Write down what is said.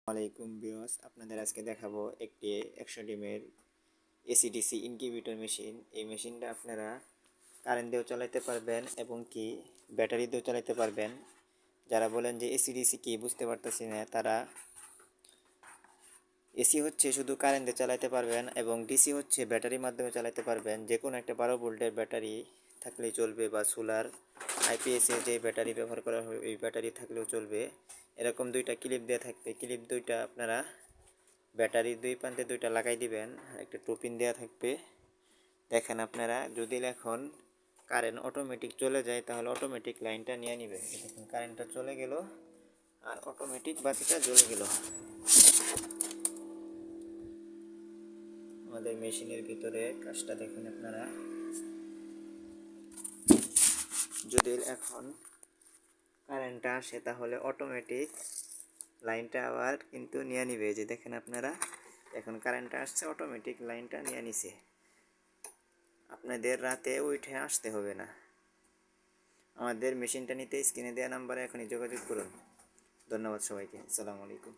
আলাইকুম ভিউয়ার্স, আপনাদের আজকে দেখাবো একটি 100 ডিমের এসিডিসি ইনকিউবেটর মেশিন। এই মেশিনটা আপনারা কারেন্ট দিয়েও চালাতে পারবেন এবং কি ব্যাটারি দিয়েও চালাতে পারবেন। যারা বলেন যে এসিডিসি কি বুঝতে পারতেছি না, তারা এসি হচ্ছে শুধু কারেন্ট দিয়ে চালাতে পারবেন এবং ডিসি হচ্ছে ব্যাটারির মাধ্যমে চালাতে পারবেন। যে কোনো একটা 12 ভোল্টের ব্যাটারি থাকলেই চলবে, বা সোলার আইপিএসের যে ব্যাটারি ব্যবহার করা হয় ওই ব্যাটারি থাকলেও চলবে। এরকম দুইটা ক্লিপ দেওয়া থাকবে, ক্লিপ দুইটা আপনারা ব্যাটারির দুই প্রান্তে দুইটা লাগাই দিবেন, একটা টোপিন দেওয়া থাকবে। দেখেন আপনারা, যদি এখন কারেন্ট অটোমেটিক চলে যায় তাহলে অটোমেটিক লাইনটা নিয়ে নিবে। দেখুন কারেন্টটা চলে গেল আর অটোমেটিক বাতিটা জ্বলে গেল। আমাদের মেশিনের ভিতরে কাজটা দেখুন আপনারা। যদি এখন কারেন্টটা আসে তাহলে অটোমেটিক লাইনটা আবার কিন্তু নিয়ে নিবে। যে দেখেন আপনারা, এখন কারেন্টটা আসছে, অটোমেটিক লাইনটা নিয়ে নিছে। আপনাদের রাতে উঠে আসতে হবে না। আমাদের মেশিনটা নিতে স্ক্রিনে দেওয়া নাম্বারে এখনই যোগাযোগ করুন। ধন্যবাদ সবাইকে। আসসালামু আলাইকুম।